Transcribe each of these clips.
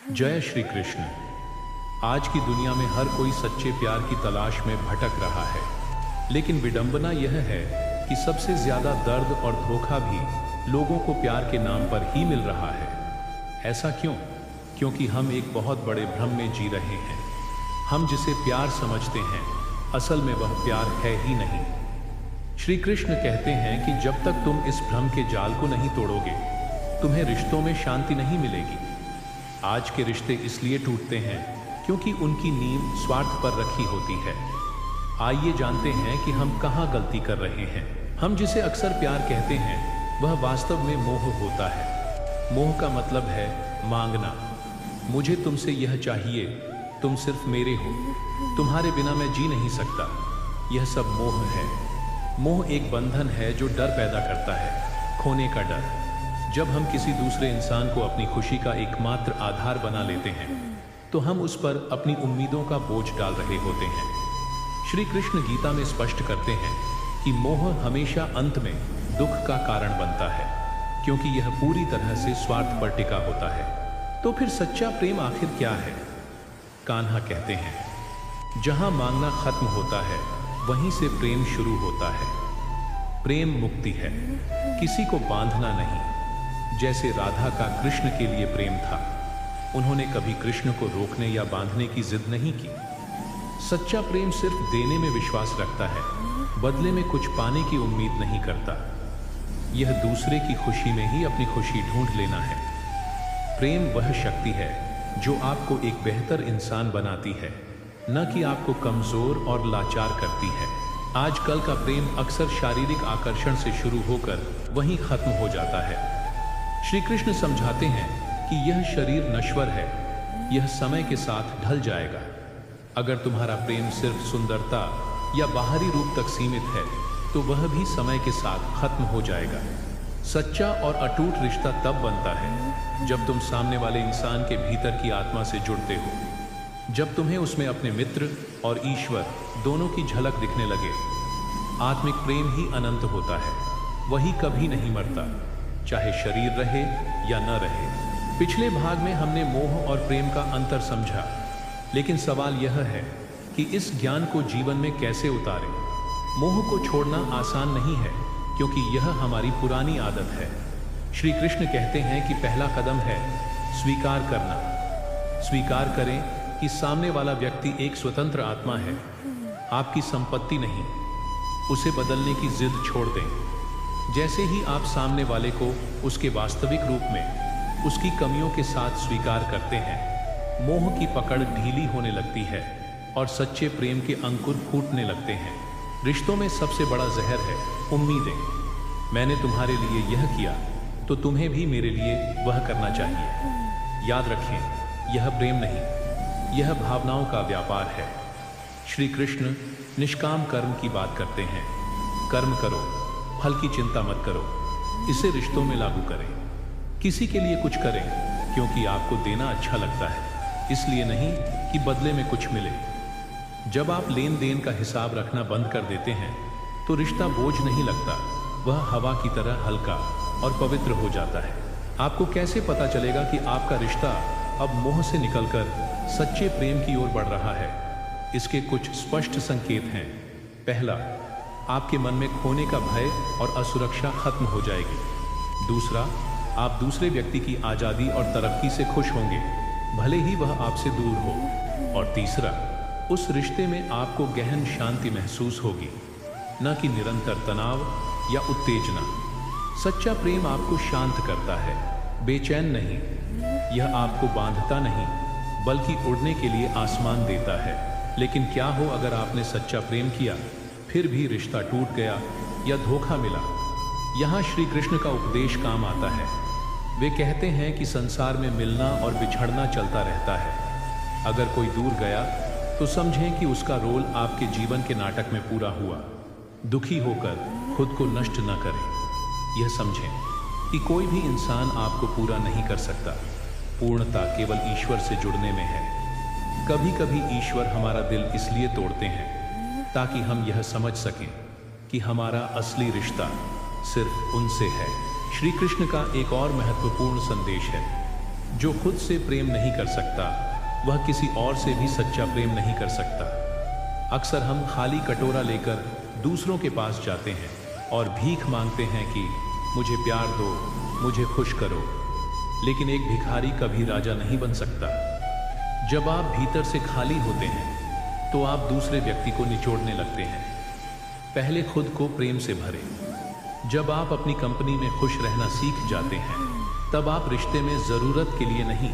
जय श्री कृष्ण। आज की दुनिया में हर कोई सच्चे प्यार की तलाश में भटक रहा है, लेकिन विडंबना यह है कि सबसे ज्यादा दर्द और धोखा भी लोगों को प्यार के नाम पर ही मिल रहा है। ऐसा क्यों? क्योंकि हम एक बहुत बड़े भ्रम में जी रहे हैं। हम जिसे प्यार समझते हैं, असल में वह प्यार है ही नहीं। श्री कृष्ण कहते हैं कि जब तक तुम इस भ्रम के जाल को नहीं तोड़ोगे, तुम्हें रिश्तों में शांति नहीं मिलेगी। आज के रिश्ते इसलिए टूटते हैं क्योंकि उनकी नींव स्वार्थ पर रखी होती है। आइए जानते हैं कि हम कहाँ गलती कर रहे हैं। हम जिसे अक्सर प्यार कहते हैं, वह वास्तव में मोह होता है। मोह का मतलब है मांगना। मुझे तुमसे यह चाहिए, तुम सिर्फ मेरे हो, तुम्हारे बिना मैं जी नहीं सकता। यह सब मोह है। मोह एक बंधन है जो डर पैदा करता है, खोने का डर। जब हम किसी दूसरे इंसान को अपनी खुशी का एकमात्र आधार बना लेते हैं, तो हम उस पर अपनी उम्मीदों का बोझ डाल रहे होते हैं। श्री कृष्ण गीता में स्पष्ट करते हैं कि मोह हमेशा अंत में दुख का कारण बनता है, क्योंकि यह पूरी तरह से स्वार्थ पर टिका होता है। तो फिर सच्चा प्रेम आखिर क्या है? कान्हा कहते हैं, जहां मांगना खत्म होता है, वहीं से प्रेम शुरू होता है। प्रेम मुक्ति है, किसी को बांधना नहीं। जैसे राधा का कृष्ण के लिए प्रेम था, उन्होंने कभी कृष्ण को रोकने या बांधने की जिद नहीं की। सच्चा प्रेम सिर्फ देने में विश्वास रखता है, बदले में कुछ पाने की उम्मीद नहीं करता। यह दूसरे की खुशी में ही अपनी खुशी ढूंढ लेना है। प्रेम वह शक्ति है जो आपको एक बेहतर इंसान बनाती है, न कि आपको कमजोर और लाचार करती है। आजकल का प्रेम अक्सर शारीरिक आकर्षण से शुरू होकर वहीं खत्म हो जाता है। श्री कृष्ण समझाते हैं कि यह शरीर नश्वर है, यह समय के साथ ढल जाएगा। अगर तुम्हारा प्रेम सिर्फ सुंदरता या बाहरी रूप तक सीमित है, तो वह भी समय के साथ खत्म हो जाएगा। सच्चा और अटूट रिश्ता तब बनता है जब तुम सामने वाले इंसान के भीतर की आत्मा से जुड़ते हो, जब तुम्हें उसमें अपने मित्र और ईश्वर दोनों की झलक दिखने लगे। आत्मिक प्रेम ही अनंत होता है, वही कभी नहीं मरता, चाहे शरीर रहे या न रहे। पिछले भाग में हमने मोह और प्रेम का अंतर समझा, लेकिन सवाल यह है कि इस ज्ञान को जीवन में कैसे उतारें। मोह को छोड़ना आसान नहीं है, क्योंकि यह हमारी पुरानी आदत है। श्री कृष्ण कहते हैं कि पहला कदम है स्वीकार करना। स्वीकार करें कि सामने वाला व्यक्ति एक स्वतंत्र आत्मा है, आपकी संपत्ति नहीं। उसे बदलने की जिद छोड़ दें। जैसे ही आप सामने वाले को उसके वास्तविक रूप में उसकी कमियों के साथ स्वीकार करते हैं, मोह की पकड़ ढीली होने लगती है और सच्चे प्रेम के अंकुर फूटने लगते हैं। रिश्तों में सबसे बड़ा जहर है उम्मीदें। मैंने तुम्हारे लिए यह किया, तो तुम्हें भी मेरे लिए वह करना चाहिए। याद रखें, यह प्रेम नहीं, यह भावनाओं का व्यापार है। श्री कृष्ण निष्काम कर्म की बात करते हैं। कर्म करो, फल की चिंता मत करो। इसे रिश्तों में लागू करें। किसी के लिए कुछ करें क्योंकि आपको देना अच्छा लगता है, इसलिए नहीं कि बदले में कुछ मिले। जब आप लेन देन का हिसाब रखना बंद कर देते हैं, तो रिश्ता बोझ नहीं लगता, वह हवा की तरह हल्का और पवित्र हो जाता है। आपको कैसे पता चलेगा कि आपका रिश्ता अब मोह से निकलकर सच्चे प्रेम की ओर बढ़ रहा है? इसके कुछ स्पष्ट संकेत हैं। पहला, आपके मन में खोने का भय और असुरक्षा खत्म हो जाएगी। दूसरा, आप दूसरे व्यक्ति की आज़ादी और तरक्की से खुश होंगे, भले ही वह आपसे दूर हो। और तीसरा, उस रिश्ते में आपको गहन शांति महसूस होगी, न कि निरंतर तनाव या उत्तेजना। सच्चा प्रेम आपको शांत करता है, बेचैन नहीं। यह आपको बांधता नहीं, बल्कि उड़ने के लिए आसमान देता है। लेकिन क्या हो अगर आपने सच्चा प्रेम किया, फिर भी रिश्ता टूट गया या धोखा मिला? यहाँ श्री कृष्ण का उपदेश काम आता है। वे कहते हैं कि संसार में मिलना और बिछड़ना चलता रहता है। अगर कोई दूर गया, तो समझें कि उसका रोल आपके जीवन के नाटक में पूरा हुआ। दुखी होकर खुद को नष्ट न करें। यह समझें कि कोई भी इंसान आपको पूरा नहीं कर सकता। पूर्णता केवल ईश्वर से जुड़ने में है। कभी कभी ईश्वर हमारा दिल इसलिए तोड़ते हैं ताकि हम यह समझ सकें कि हमारा असली रिश्ता सिर्फ उनसे है। श्री कृष्ण का एक और महत्वपूर्ण संदेश है, जो खुद से प्रेम नहीं कर सकता वह किसी और से भी सच्चा प्रेम नहीं कर सकता। अक्सर हम खाली कटोरा लेकर दूसरों के पास जाते हैं और भीख मांगते हैं कि मुझे प्यार दो, मुझे खुश करो। लेकिन एक भिखारी कभी राजा नहीं बन सकता। जब आप भीतर से खाली होते हैं तो आप दूसरे व्यक्ति को निचोड़ने लगते हैं। पहले खुद को प्रेम से भरें। जब आप अपनी कंपनी में खुश रहना सीख जाते हैं तब आप रिश्ते में ज़रूरत के लिए नहीं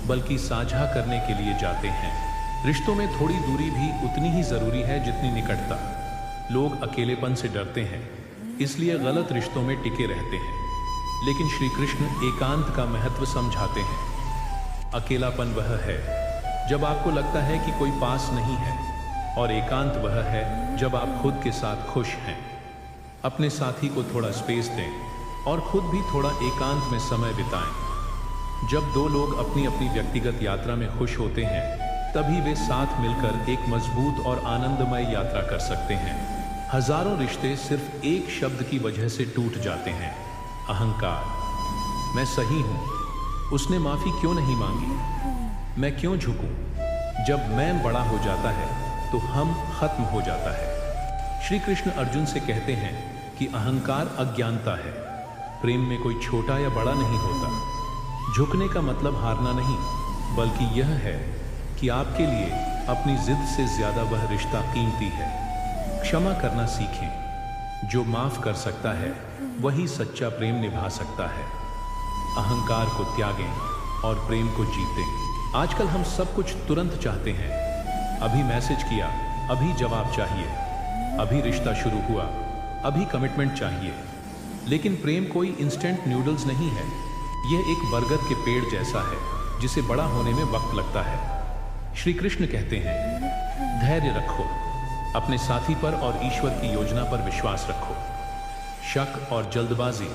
बल्कि साझा करने के लिए जाते हैं। रिश्तों में थोड़ी दूरी भी उतनी ही ज़रूरी है जितनी निकटता। लोग अकेलेपन से डरते हैं, इसलिए गलत रिश्तों में टिके रहते हैं। लेकिन श्री कृष्ण एकांत का महत्व समझाते हैं। अकेलापन वह है जब आपको लगता है कि कोई पास नहीं है, और एकांत वह है जब आप खुद के साथ खुश हैं। अपने साथी को थोड़ा स्पेस दें और खुद भी थोड़ा एकांत में समय बिताएं। जब दो लोग अपनी अपनी व्यक्तिगत यात्रा में खुश होते हैं तभी वे साथ मिलकर एक मजबूत और आनंदमय यात्रा कर सकते हैं। हजारों रिश्ते सिर्फ एक शब्द की वजह से टूट जाते हैं, अहंकार। मैं सही हूं, उसने माफी क्यों नहीं मांगी, मैं क्यों झुकूं। जब मैं बड़ा हो जाता है तो हम खत्म हो जाता है। श्री कृष्ण अर्जुन से कहते हैं कि अहंकार अज्ञानता है। प्रेम में कोई छोटा या बड़ा नहीं होता। झुकने का मतलब हारना नहीं, बल्कि यह है कि आपके लिए अपनी जिद से ज्यादा वह रिश्ता कीमती है। क्षमा करना सीखें। जो माफ कर सकता है वही सच्चा प्रेम निभा सकता है। अहंकार को त्यागें और प्रेम को जीतें। आजकल हम सब कुछ तुरंत चाहते हैं। अभी मैसेज किया, अभी जवाब चाहिए, अभी रिश्ता शुरू हुआ, अभी कमिटमेंट चाहिए। लेकिन प्रेम कोई इंस्टेंट नूडल्स नहीं है। यह एक बरगद के पेड़ जैसा है जिसे बड़ा होने में वक्त लगता है। श्री कृष्ण कहते हैं, धैर्य रखो, अपने साथी पर और ईश्वर की योजना पर विश्वास रखो। शक और जल्दबाजी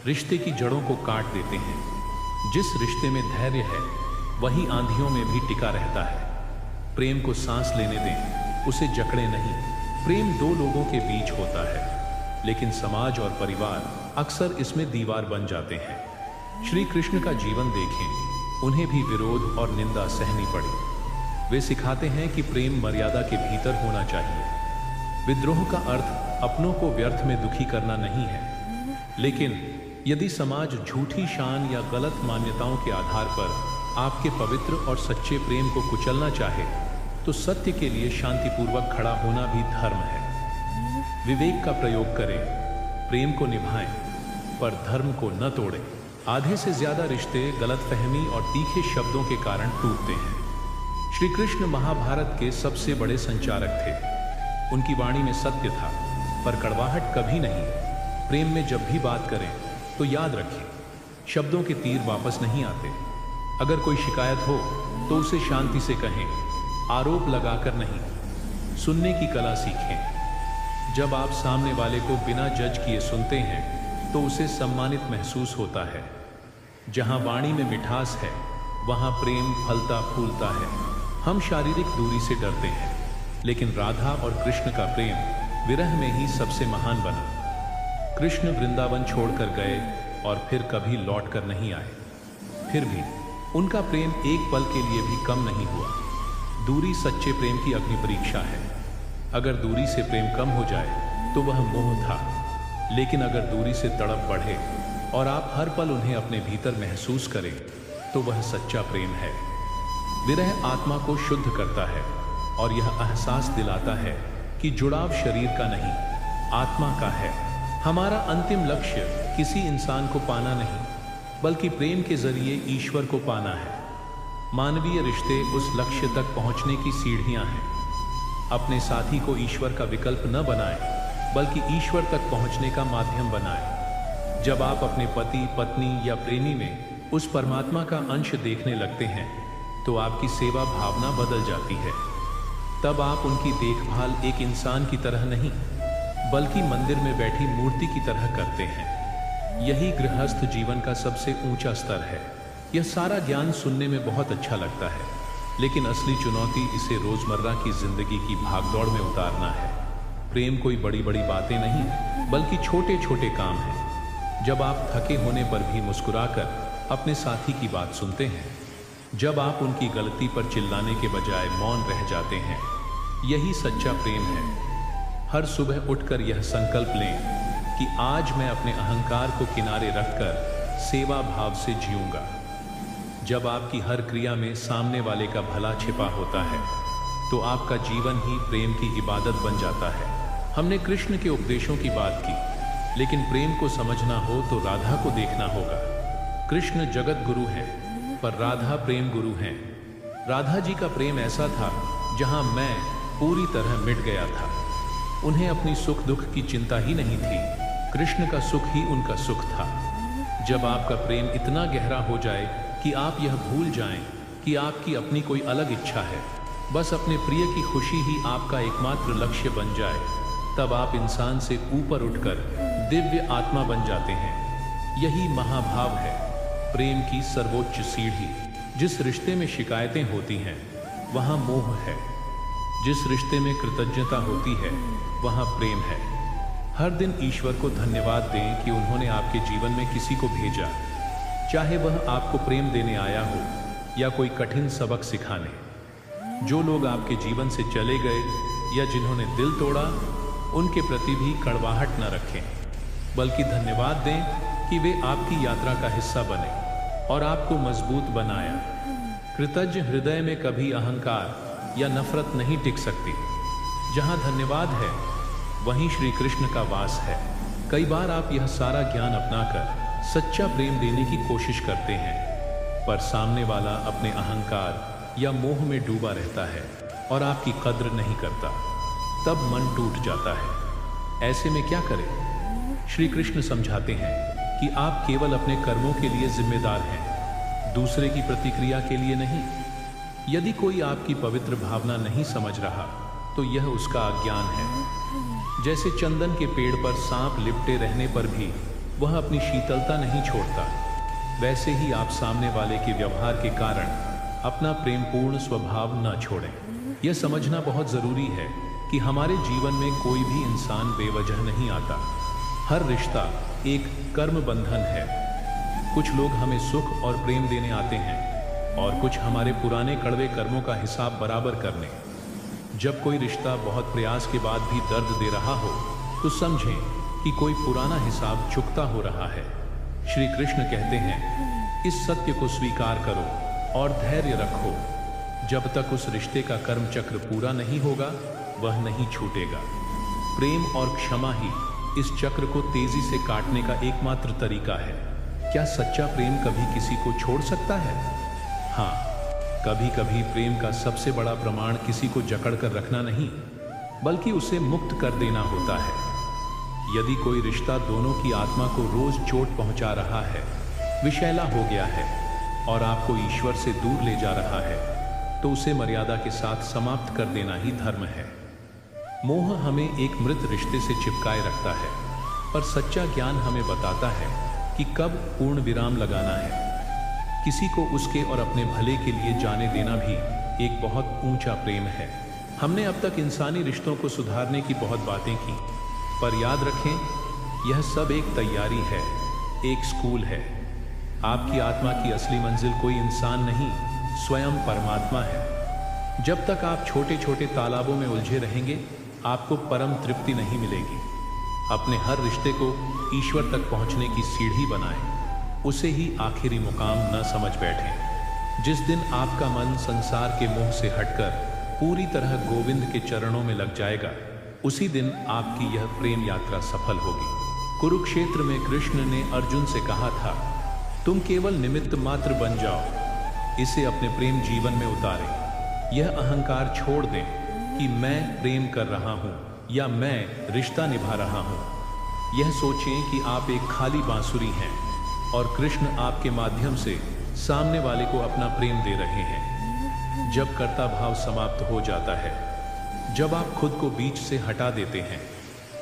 रिश्ते की जड़ों को काट देते हैं। जिस रिश्ते में धैर्य है वही आंधियों में भी टिका रहता है। प्रेम को सांस लेने दें, उसे जकड़े नहीं। प्रेम दो लोगों के बीच होता है, लेकिन समाज और परिवार अक्सर इसमें दीवार बन जाते हैं। श्री कृष्ण का जीवन देखें, उन्हें भी विरोध और निंदा सहनी पड़ी। वे सिखाते हैं कि प्रेम मर्यादा के भीतर होना चाहिए। विद्रोह का अर्थ अपनों को व्यर्थ में दुखी करना नहीं है। लेकिन यदि समाज झूठी शान या गलत मान्यताओं के आधार पर आपके पवित्र और सच्चे प्रेम को कुचलना चाहे तो सत्य के लिए शांतिपूर्वक खड़ा होना भी धर्म है। विवेक का प्रयोग करें, प्रेम को निभाएं, पर धर्म को न तोड़ें। आधे से ज्यादा रिश्ते गलतफहमी और तीखे शब्दों के कारण टूटते हैं। श्री कृष्ण महाभारत के सबसे बड़े संचारक थे। उनकी वाणी में सत्य था, पर कड़वाहट कभी नहीं। प्रेम में जब भी बात करें तो याद रखें, शब्दों के तीर वापस नहीं आते। अगर कोई शिकायत हो तो उसे शांति से कहें, आरोप लगाकर नहीं। सुनने की कला सीखें। जब आप सामने वाले को बिना जज किए सुनते हैं तो उसे सम्मानित महसूस होता है। जहां वाणी में मिठास है वहां प्रेम फलता फूलता है। हम शारीरिक दूरी से डरते हैं, लेकिन राधा और कृष्ण का प्रेम विरह में ही सबसे महान बना। कृष्ण वृंदावन छोड़कर गए और फिर कभी लौट कर नहीं आए। फिर भी उनका प्रेम एक पल के लिए भी कम नहीं हुआ। दूरी सच्चे प्रेम की अग्नि परीक्षा है। अगर दूरी से प्रेम कम हो जाए तो वह मोह था, लेकिन अगर दूरी से तड़प बढ़े और आप हर पल उन्हें अपने भीतर महसूस करें तो वह सच्चा प्रेम है। विरह आत्मा को शुद्ध करता है और यह एहसास दिलाता है कि जुड़ाव शरीर का नहीं, आत्मा का है। हमारा अंतिम लक्ष्य किसी इंसान को पाना नहीं, बल्कि प्रेम के जरिए ईश्वर को पाना है। मानवीय रिश्ते उस लक्ष्य तक पहुंचने की सीढ़ियां हैं। अपने साथी को ईश्वर का विकल्प न बनाएं, बल्कि ईश्वर तक पहुंचने का माध्यम बनाएं। जब आप अपने पति, पत्नी या प्रेमी में उस परमात्मा का अंश देखने लगते हैं तो आपकी सेवा भावना बदल जाती है। तब आप उनकी देखभाल एक इंसान की तरह नहीं, बल्कि मंदिर में बैठी मूर्ति की तरह करते हैं। यही गृहस्थ जीवन का सबसे ऊंचा स्तर है। यह सारा ज्ञान सुनने में बहुत अच्छा लगता है, लेकिन असली चुनौती इसे रोजमर्रा की जिंदगी की भागदौड़ में उतारना है। प्रेम कोई बड़ी बड़ी बातें नहीं, बल्कि छोटे छोटे काम हैं। जब आप थके होने पर भी मुस्कुराकर अपने साथी की बात सुनते हैं, जब आप उनकी गलती पर चिल्लाने के बजाय मौन रह जाते हैं, यही सच्चा प्रेम है। हर सुबह उठकर यह संकल्प लें कि आज मैं अपने अहंकार को किनारे रखकर सेवा भाव से जीऊंगा। जब आपकी हर क्रिया में सामने वाले का भला छिपा होता है, तो आपका जीवन ही प्रेम की इबादत बन जाता है। हमने कृष्ण के उपदेशों की बात की, लेकिन प्रेम को समझना हो तो राधा को देखना होगा। कृष्ण जगत गुरु हैं, पर राधा प्रेम गुरु हैं। राधा जी का प्रेम ऐसा था जहां मैं पूरी तरह मिट गया था। उन्हें अपनी सुख दुख की चिंता ही नहीं थी, कृष्ण का सुख ही उनका सुख था। जब आपका प्रेम इतना गहरा हो जाए कि आप यह भूल जाएं कि आपकी अपनी कोई अलग इच्छा है, बस अपने प्रिय की खुशी ही आपका एकमात्र लक्ष्य बन जाए, तब आप इंसान से ऊपर उठकर दिव्य आत्मा बन जाते हैं। यही महाभाव है, प्रेम की सर्वोच्च सीढ़ी। जिस रिश्ते में शिकायतें होती हैं, वहाँ मोह है। जिस रिश्ते में कृतज्ञता होती है, वहाँ प्रेम है। हर दिन ईश्वर को धन्यवाद दें कि उन्होंने आपके जीवन में किसी को भेजा, चाहे वह आपको प्रेम देने आया हो या कोई कठिन सबक सिखाने। जो लोग आपके जीवन से चले गए या जिन्होंने दिल तोड़ा, उनके प्रति भी कड़वाहट न रखें, बल्कि धन्यवाद दें कि वे आपकी यात्रा का हिस्सा बने और आपको मजबूत बनाया। कृतज्ञ हृदय में कभी अहंकार या नफरत नहीं टिक सकती। जहां धन्यवाद है, वहीं श्री कृष्ण का वास है। कई बार आप यह सारा ज्ञान अपनाकर सच्चा प्रेम देने की कोशिश करते हैं, पर सामने वाला अपने अहंकार या मोह में डूबा रहता है और आपकी कद्र नहीं करता। तब मन टूट जाता है। ऐसे में क्या करें? श्री कृष्ण समझाते हैं कि आप केवल अपने कर्मों के लिए जिम्मेदार हैं, दूसरे की प्रतिक्रिया के लिए नहीं। यदि कोई आपकी पवित्र भावना नहीं समझ रहा, तो यह उसका अज्ञान है। जैसे चंदन के पेड़ पर सांप लिपटे रहने पर भी वह अपनी शीतलता नहीं छोड़ता, वैसे ही आप सामने वाले के व्यवहार के कारण अपना प्रेमपूर्ण स्वभाव न छोड़ें। यह समझना बहुत जरूरी है कि हमारे जीवन में कोई भी इंसान बेवजह नहीं आता। हर रिश्ता एक कर्म बंधन है। कुछ लोग हमें सुख और प्रेम देने आते हैं और कुछ हमारे पुराने कड़वे कर्मों का हिसाब बराबर करने। जब कोई रिश्ता बहुत प्रयास के बाद भी दर्द दे रहा हो, तो समझें कि कोई पुराना हिसाब चुकता हो रहा है। श्री कृष्ण कहते हैं, इस सत्य को स्वीकार करो और धैर्य रखो। जब तक उस रिश्ते का कर्म चक्र पूरा नहीं होगा, वह नहीं छूटेगा। प्रेम और क्षमा ही इस चक्र को तेजी से काटने का एकमात्र तरीका है। क्या सच्चा प्रेम कभी किसी को छोड़ सकता है? हाँ, कभी कभी प्रेम का सबसे बड़ा प्रमाण किसी को जकड़ कर रखना नहीं, बल्कि उसे मुक्त कर देना होता है। यदि कोई रिश्ता दोनों की आत्मा को रोज चोट पहुंचा रहा है, विषैला हो गया है और आपको ईश्वर से दूर ले जा रहा है, तो उसे मर्यादा के साथ समाप्त कर देना ही धर्म है। मोह हमें एक मृत रिश्ते से चिपकाए रखता है, पर सच्चा ज्ञान हमें बताता है कि कब पूर्ण विराम लगाना है। किसी को उसके और अपने भले के लिए जाने देना भी एक बहुत ऊंचा प्रेम है। हमने अब तक इंसानी रिश्तों को सुधारने की बहुत बातें की, पर याद रखें, यह सब एक तैयारी है, एक स्कूल है। आपकी आत्मा की असली मंजिल कोई इंसान नहीं, स्वयं परमात्मा है। जब तक आप छोटे छोटे तालाबों में उलझे रहेंगे, आपको परम तृप्ति नहीं मिलेगी। अपने हर रिश्ते को ईश्वर तक पहुंचने की सीढ़ी बनाएं, उसे ही आखिरी मुकाम न समझ बैठें। जिस दिन आपका मन संसार के मोह से हटकर पूरी तरह गोविंद के चरणों में लग जाएगा, उसी दिन आपकी यह प्रेम यात्रा सफल होगी। कुरुक्षेत्र में कृष्ण ने अर्जुन से कहा था, तुम केवल निमित्त मात्र बन जाओ, इसे अपने प्रेम जीवन में उतारें। यह अहंकार छोड़ दें कि मैं प्रेम कर रहा हूँ या मैं रिश्ता निभा रहा हूँ। यह सोचें कि आप एक खाली बांसुरी हैं और कृष्ण आपके माध्यम से सामने वाले को अपना प्रेम दे रहे हैं। जब कर्ता भाव समाप्त हो जाता है, जब आप खुद को बीच से हटा देते हैं,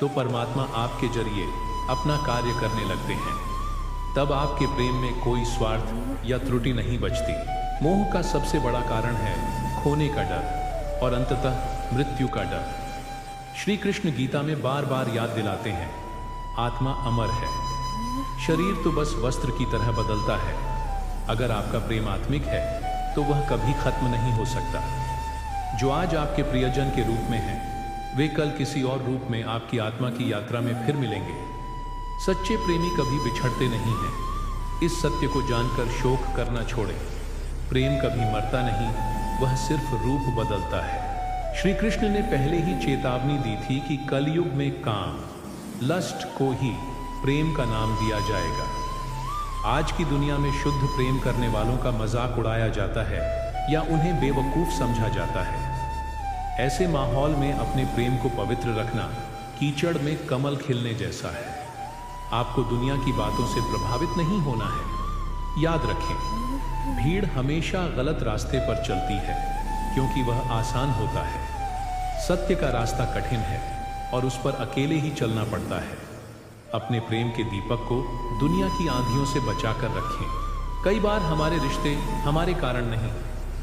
तो परमात्मा आपके जरिए अपना कार्य करने लगते हैं। तब आपके प्रेम में कोई स्वार्थ या त्रुटि नहीं बचती। मोह का सबसे बड़ा कारण है खोने का डर और अंततः मृत्यु का डर। श्री कृष्ण गीता में बार बार याद दिलाते हैं, आत्मा अमर है, शरीर तो बस वस्त्र की तरह बदलता है, अगर आपका प्रेम आत्मिक है तो वह कभी खत्म नहीं हो सकता। जो आज आपके प्रियजन के रूप में हैं, वे कल किसी और रूप में आपकी आत्मा की यात्रा में फिर मिलेंगे। सच्चे प्रेमी कभी बिछड़ते नहीं हैं। इस सत्य को जानकर शोक करना छोड़ें। प्रेम कभी मरता नहीं, वह सिर्फ रूप बदलता है। श्री कृष्ण ने पहले ही चेतावनी दी थी कि कलयुग में काम, लस्ट को ही प्रेम का नाम दिया जाएगा। आज की दुनिया में शुद्ध प्रेम करने वालों का मजाक उड़ाया जाता है या उन्हें बेवकूफ समझा जाता है। ऐसे माहौल में अपने प्रेम को पवित्र रखना कीचड़ में कमल खिलने जैसा है। आपको दुनिया की बातों से प्रभावित नहीं होना है। याद रखें, भीड़ हमेशा गलत रास्ते पर चलती है क्योंकि वह आसान होता है। सत्य का रास्ता कठिन है और उस पर अकेले ही चलना पड़ता है। अपने प्रेम के दीपक को दुनिया की आंधियों से बचाकर रखें। कई बार हमारे रिश्ते हमारे कारण नहीं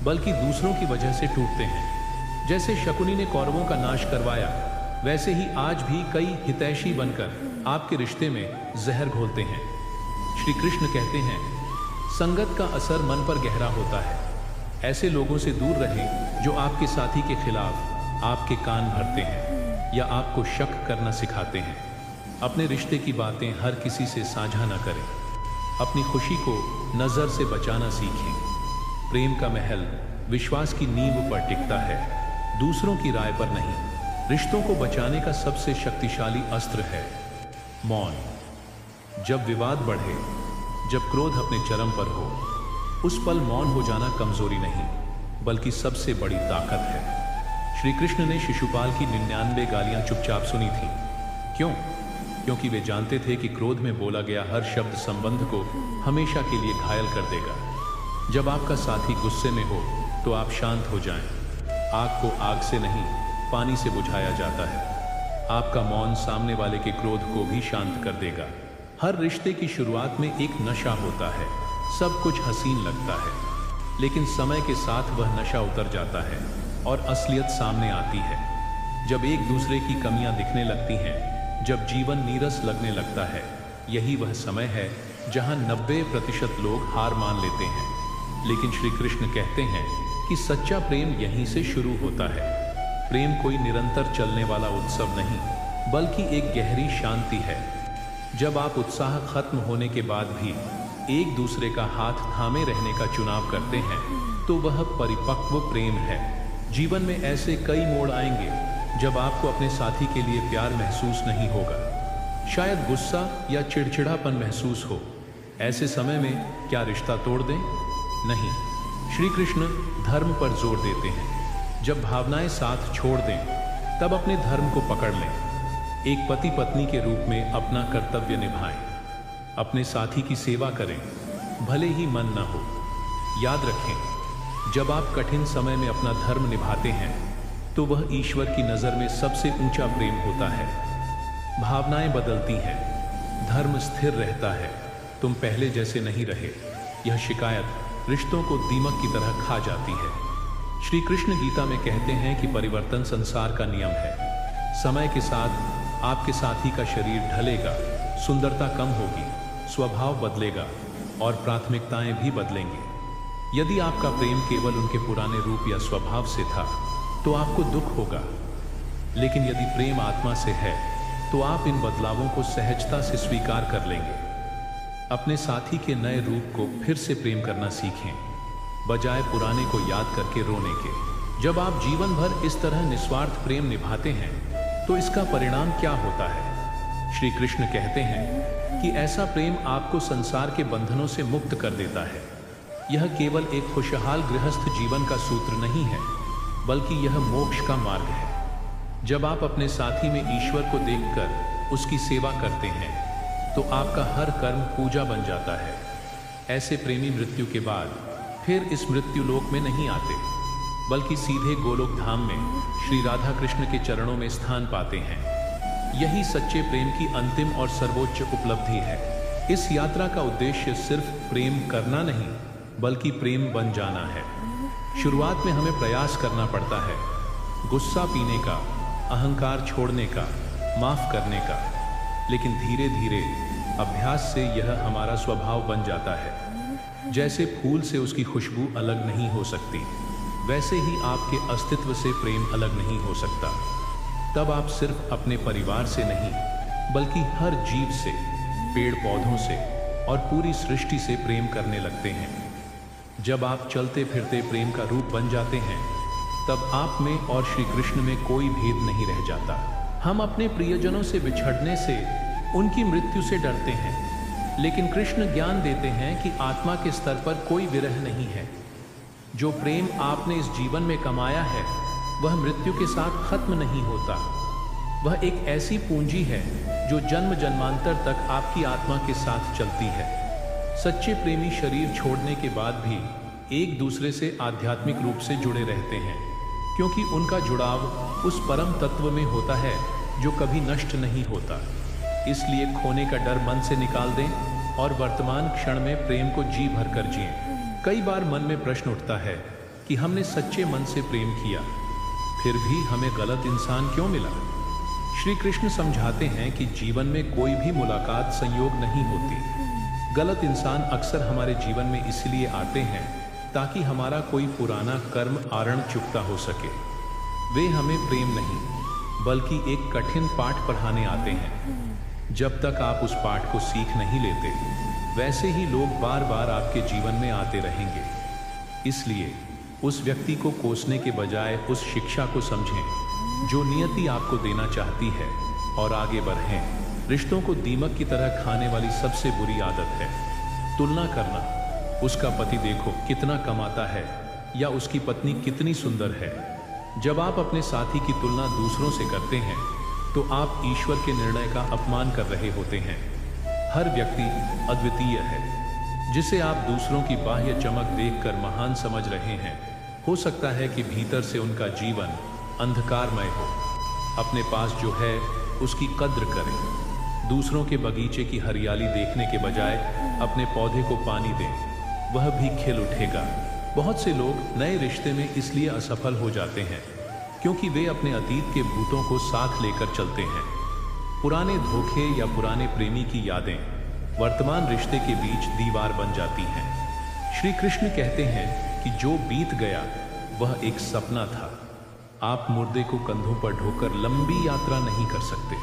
बल्कि दूसरों की वजह से टूटते हैं। जैसे शकुनी ने कौरवों का नाश करवाया, वैसे ही आज भी कई हितैषी बनकर आपके रिश्ते में जहर घोलते हैं। श्री कृष्ण कहते हैं, संगत का असर मन पर गहरा होता है। ऐसे लोगों से दूर रहें जो आपके साथी के खिलाफ आपके कान भरते हैं या आपको शक करना सिखाते हैं। अपने रिश्ते की बातें हर किसी से साझा न करें। अपनी खुशी को नजर से बचाना सीखें। प्रेम का महल विश्वास की नींव पर टिकता है, दूसरों की राय पर नहीं। रिश्तों को बचाने का सबसे शक्तिशाली अस्त्र है मौन। जब विवाद बढ़े, जब क्रोध अपने चरम पर हो, उस पल मौन हो जाना कमजोरी नहीं बल्कि सबसे बड़ी ताकत है। श्री कृष्ण ने शिशुपाल की 99 गालियां चुपचाप सुनी थी। क्यों? क्योंकि वे जानते थे कि क्रोध में बोला गया हर शब्द संबंध को हमेशा के लिए घायल कर देगा। जब आपका साथी गुस्से में हो तो आप शांत हो जाएं। आग को आग से नहीं, पानी से बुझाया जाता है। आपका मौन सामने वाले के क्रोध को भी शांत कर देगा। हर रिश्ते की शुरुआत में एक नशा होता है। सब कुछ हसीन लगता है, लेकिन समय के साथ वह नशा उतर जाता है और असलियत सामने आती है। जब एक दूसरे की कमियां दिखने लगती हैं, जब जीवन नीरस लगने लगता है, यही वह समय है जहां 90% लोग हार मान लेते हैं। लेकिन श्री कृष्ण कहते हैं कि सच्चा प्रेम यहीं से शुरू होता है। प्रेम कोई निरंतर चलने वाला उत्सव नहीं बल्कि एक गहरी शांति है। जब आप उत्साह खत्म होने के बाद भी एक दूसरे का हाथ थामे रहने का चुनाव करते हैं तो वह परिपक्व प्रेम है। जीवन में ऐसे कई मोड़ आएंगे जब आपको अपने साथी के लिए प्यार महसूस नहीं होगा। शायद गुस्सा या चिड़चिड़ापन महसूस हो। ऐसे समय में क्या रिश्ता तोड़ दें? नहीं। श्री कृष्ण धर्म पर जोर देते हैं। जब भावनाएं साथ छोड़ दें तब अपने धर्म को पकड़ लें। एक पति पत्नी के रूप में अपना कर्तव्य निभाएं। अपने साथी की सेवा करें, भले ही मन न हो। याद रखें, जब आप कठिन समय में अपना धर्म निभाते हैं तो वह ईश्वर की नज़र में सबसे ऊंचा प्रेम होता है। भावनाएं बदलती हैं, धर्म स्थिर रहता है। तुम पहले जैसे नहीं रहे, यह शिकायत रिश्तों को दीमक की तरह खा जाती है। श्री कृष्ण गीता में कहते हैं कि परिवर्तन संसार का नियम है। समय के साथ आपके साथी का शरीर ढलेगा, सुंदरता कम होगी, स्वभाव बदलेगा और प्राथमिकताएं भी बदलेंगी। यदि आपका प्रेम केवल उनके पुराने रूप या स्वभाव से था तो आपको दुख होगा, लेकिन यदि प्रेम आत्मा से है तो आप इन बदलावों को सहजता से स्वीकार कर लेंगे। अपने साथी के नए रूप को फिर से प्रेम करना सीखें, बजाय पुराने को याद करके रोने के। जब आप जीवन भर इस तरह निस्वार्थ प्रेम निभाते हैं तो इसका परिणाम क्या होता है? श्री कृष्ण कहते हैं कि ऐसा प्रेम आपको संसार के बंधनों से मुक्त कर देता है। यह केवल एक खुशहाल गृहस्थ जीवन का सूत्र नहीं है बल्कि यह मोक्ष का मार्ग है। जब आप अपने साथी में ईश्वर को देखकर उसकी सेवा करते हैं तो आपका हर कर्म पूजा बन जाता है। ऐसे प्रेमी मृत्यु के बाद फिर इस मृत्यु लोक में नहीं आते बल्कि सीधे गोलोक धाम में श्री राधा कृष्ण के चरणों में स्थान पाते हैं। यही सच्चे प्रेम की अंतिम और सर्वोच्च उपलब्धि है। इस यात्रा का उद्देश्य सिर्फ प्रेम करना नहीं बल्कि प्रेम बन जाना है। शुरुआत में हमें प्रयास करना पड़ता है, गुस्सा पीने का, अहंकार छोड़ने का, माफ करने का, लेकिन धीरे धीरे अभ्यास से यह हमारा स्वभाव बन जाता है। जैसे फूल से उसकी खुशबू अलग नहीं हो सकती, वैसे ही आपके अस्तित्व से प्रेम अलग नहीं हो सकता। तब आप सिर्फ अपने परिवार से नहीं, बल्कि हर जीव से, पेड़ पौधों से और पूरी सृष्टि से प्रेम करने लगते हैं। जब आप चलते फिरते प्रेम का रूप बन जाते हैं, तब आप में और श्री कृष्ण में कोई भेद नहीं रह जाता। हम अपने प्रियजनों से बिछड़ने से, उनकी मृत्यु से डरते हैं, लेकिन कृष्ण ज्ञान देते हैं कि आत्मा के स्तर पर कोई विरह नहीं है। जो प्रेम आपने इस जीवन में कमाया है, वह मृत्यु के साथ खत्म नहीं होता। वह एक ऐसी पूंजी है जो जन्म जन्मांतर तक आपकी आत्मा के साथ चलती है। सच्चे प्रेमी शरीर छोड़ने के बाद भी एक दूसरे से आध्यात्मिक रूप से जुड़े रहते हैं, क्योंकि उनका जुड़ाव उस परम तत्व में होता है जो कभी नष्ट नहीं होता। इसलिए खोने का डर मन से निकाल दें और वर्तमान क्षण में प्रेम को जी भर कर जिएं। कई बार मन में प्रश्न उठता है कि हमने सच्चे मन से प्रेम किया, फिर भी हमें गलत इंसान क्यों मिला? श्री कृष्ण समझाते हैं कि जीवन में कोई भी मुलाकात संयोग नहीं होती। गलत इंसान अक्सर हमारे जीवन में इसलिए आते हैं ताकि हमारा कोई पुराना कर्म आरण चुकता हो सके। वे हमें प्रेम नहीं, बल्कि एक कठिन पाठ पढ़ाने आते हैं। जब तक आप उस पाठ को सीख नहीं लेते, वैसे ही लोग बार बार आपके जीवन में आते रहेंगे। इसलिए उस व्यक्ति को कोसने के बजाय उस शिक्षा को समझें जो नियति आपको देना चाहती है, और आगे बढ़ें। रिश्तों को दीमक की तरह खाने वाली सबसे बुरी आदत है तुलना करना। उसका पति देखो कितना कमाता है, या उसकी पत्नी कितनी सुंदर है। जब आप अपने साथी की तुलना दूसरों से करते हैं, तो आप ईश्वर के निर्णय का अपमान कर रहे होते हैं। हर व्यक्ति अद्वितीय है। जिसे आप दूसरों की बाह्य चमक देखकर महान समझ रहे हैं, हो सकता है कि भीतर से उनका जीवन अंधकारमय हो। अपने पास जो है उसकी कद्र करें। दूसरों के बगीचे की हरियाली देखने के बजाय अपने पौधे को पानी दें, वह भी खिल उठेगा। बहुत से लोग नए रिश्ते में इसलिए असफल हो जाते हैं क्योंकि वे अपने अतीत के भूतों को साथ लेकर चलते हैं। पुराने धोखे या पुराने प्रेमी की यादें वर्तमान रिश्ते के बीच दीवार बन जाती हैं। श्री कृष्ण कहते हैं कि जो बीत गया वह एक सपना था। आप मुर्दे को कंधों पर ढोकर लंबी यात्रा नहीं कर सकते।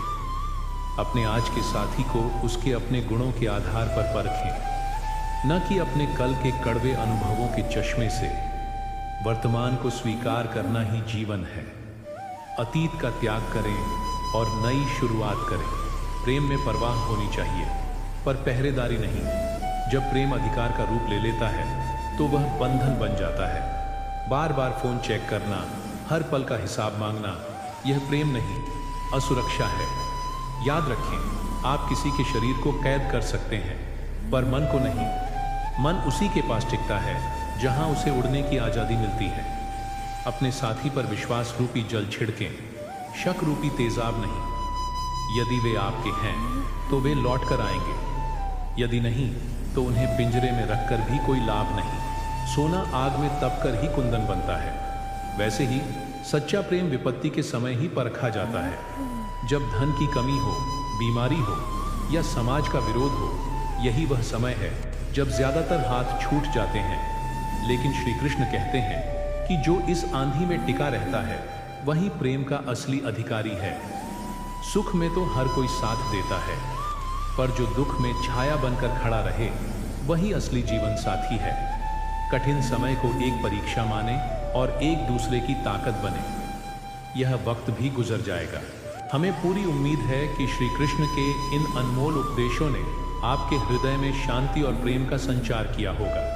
अपने आज के साथी को उसके अपने गुणों के आधार पर परखें, न कि अपने कल के कड़वे अनुभवों के चश्मे से। वर्तमान को स्वीकार करना ही जीवन है। अतीत का त्याग करें और नई शुरुआत करें। प्रेम में परवाह होनी चाहिए, पर पहरेदारी नहीं। जब प्रेम अधिकार का रूप ले लेता है, तो वह बंधन बन जाता है। बार बार फोन चेक करना, हर पल का हिसाब मांगना, यह प्रेम नहीं, असुरक्षा है। याद रखें, आप किसी के शरीर को कैद कर सकते हैं, पर मन को नहीं। मन उसी के पास टिकता है जहां उसे उड़ने की आज़ादी मिलती है। अपने साथी पर विश्वास रूपी जल छिड़कें, शक रूपी तेजाब नहीं। यदि वे आपके हैं तो वे लौट कर आएंगे, यदि नहीं तो उन्हें पिंजरे में रखकर भी कोई लाभ नहीं। सोना आग में तपकर ही कुंदन बनता है। वैसे ही सच्चा प्रेम विपत्ति के समय ही परखा जाता है। जब धन की कमी हो, बीमारी हो या समाज का विरोध हो, यही वह समय है जब ज्यादातर हाथ छूट जाते हैं। लेकिन श्री कृष्ण कहते हैं कि जो इस आंधी में टिका रहता है, वही प्रेम का असली अधिकारी है। सुख में तो हर कोई साथ देता है, पर जो दुख में छाया बनकर खड़ा रहे, वही असली जीवन साथी है। कठिन समय को एक परीक्षा माने और एक दूसरे की ताकत बने। यह वक्त भी गुजर जाएगा। हमें पूरी उम्मीद है कि श्री कृष्ण के इन अनमोल उपदेशों ने आपके हृदय में शांति और प्रेम का संचार किया होगा।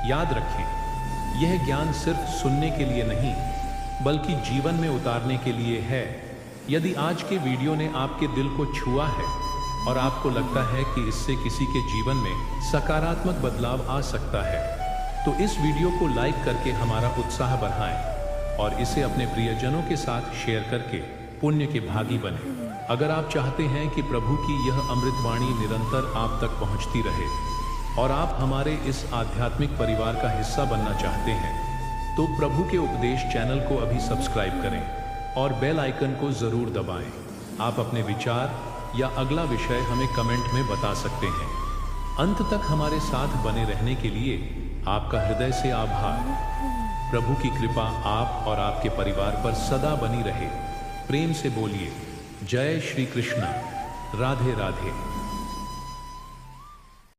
याद रखें, यह ज्ञान सिर्फ सुनने के लिए नहीं, बल्कि जीवन में उतारने के लिए है। यदि आज के वीडियो ने आपके दिल को छुआ है और आपको लगता है कि इससे किसी के जीवन में सकारात्मक बदलाव आ सकता है, तो इस वीडियो को लाइक करके हमारा उत्साह बढ़ाएं और इसे अपने प्रियजनों के साथ शेयर करके पुण्य के भागी बने। अगर आप चाहते हैं कि प्रभु की यह अमृतवाणी निरंतर आप तक पहुंचती रहे और आप हमारे इस आध्यात्मिक परिवार का हिस्सा बनना चाहते हैं, तो प्रभु के उपदेश चैनल को अभी सब्सक्राइब करें और बेल आइकन को जरूर दबाएं। आप अपने विचार या अगला विषय हमें कमेंट में बता सकते हैं। अंत तक हमारे साथ बने रहने के लिए आपका हृदय से आभार। प्रभु की कृपा आप और आपके परिवार पर सदा बनी रहे। प्रेम से बोलिए जय श्री कृष्ण। राधे राधे।